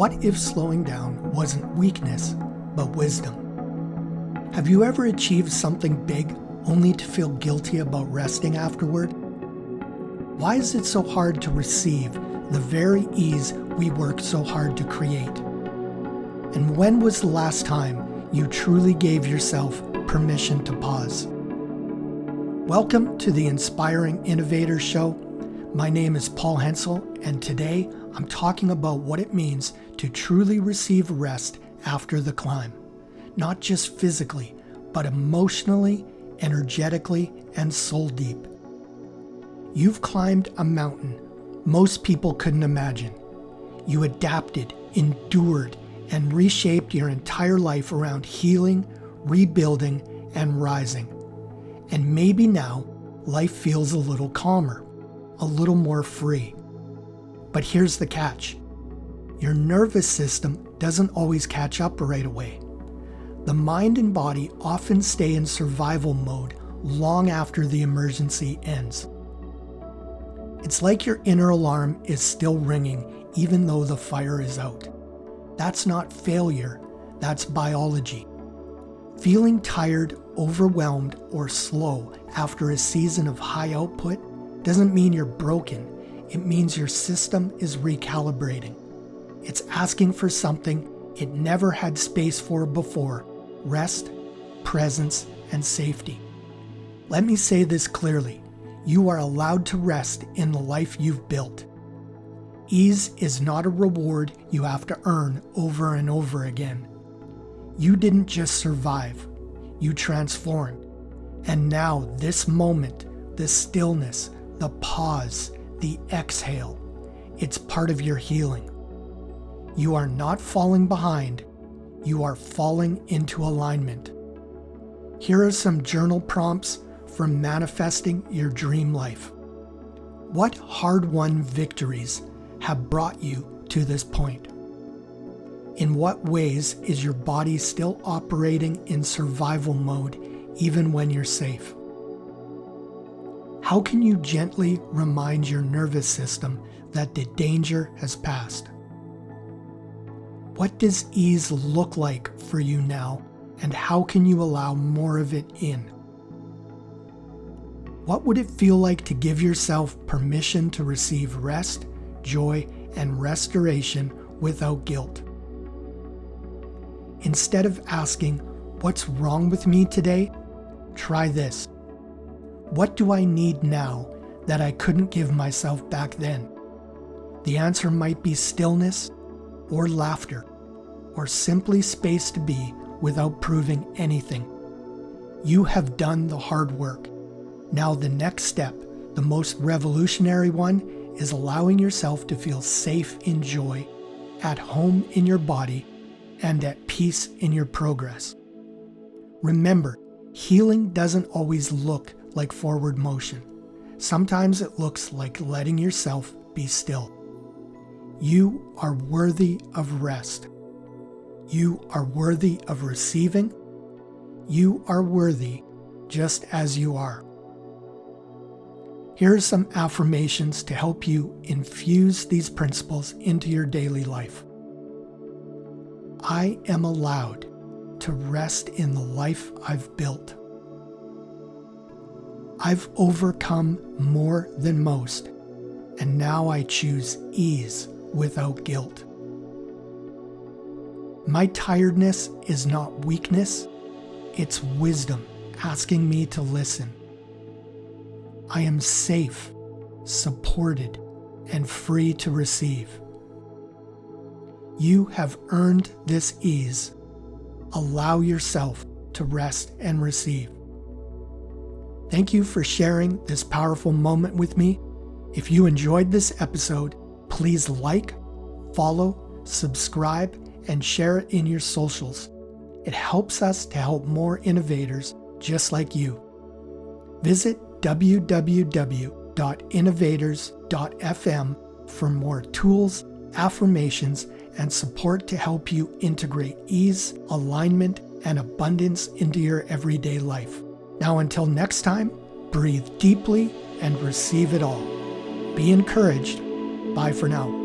What if slowing down wasn't weakness, but wisdom? Have you ever achieved something big only to feel guilty about resting afterward? Why is it so hard to receive the very ease we worked so hard to create? And when was the last time you truly gave yourself permission to pause? Welcome to the Inspiring Innovator Show. My name is Paul Hensel, and today I'm talking about what it means to truly receive rest after the climb. Not just physically, but emotionally, energetically, and soul deep. You've climbed a mountain most people couldn't imagine. You adapted, endured, and reshaped your entire life around healing, rebuilding, and rising. And maybe now, life feels a little calmer, a little more free. But here's the catch. Your nervous system doesn't always catch up right away. The mind and body often stay in survival mode long after the emergency ends. It's like your inner alarm is still ringing even though the fire is out. That's not failure, that's biology. Feeling tired, overwhelmed, or slow after a season of high output doesn't mean you're broken. It means your system is recalibrating. It's asking for something it never had space for before: rest, presence, and safety. Let me say this clearly. You are allowed to rest in the life you've built. Ease is not a reward you have to earn over and over again. You didn't just survive, you transformed. And now this moment, the stillness, the pause, the exhale, it's part of your healing. You are not falling behind, you are falling into alignment. Here are some journal prompts for manifesting your dream life. What hard-won victories have brought you to this point? In what ways is your body still operating in survival mode even when you're safe? How can you gently remind your nervous system that the danger has passed? What does ease look like for you now, and how can you allow more of it in? What would it feel like to give yourself permission to receive rest, joy, and restoration without guilt? Instead of asking, "What's wrong with me today?" try this. What do I need now that I couldn't give myself back then? The answer might be stillness, or laughter, or simply space to be without proving anything. You have done the hard work. Now the next step, the most revolutionary one, is allowing yourself to feel safe in joy, at home in your body, and at peace in your progress. Remember, healing doesn't always look like forward motion. Sometimes it looks like letting yourself be still. You are worthy of rest. You are worthy of receiving. You are worthy just as you are. Here are some affirmations to help you infuse these principles into your daily life. I am allowed to rest in the life I've built. I've overcome more than most, and now I choose ease without guilt. My tiredness is not weakness, it's wisdom asking me to listen. I am safe, supported, and free to receive. You have earned this ease. Allow yourself to rest and receive. Thank you for sharing this powerful moment with me. If you enjoyed this episode, please like, follow, subscribe, and share it in your socials. It helps us to help more innovators just like you. Visit www.innovators.fm for more tools, affirmations, and support to help you integrate ease, alignment, and abundance into your everyday life. Now, until next time, breathe deeply and receive it all. Be encouraged. Bye for now.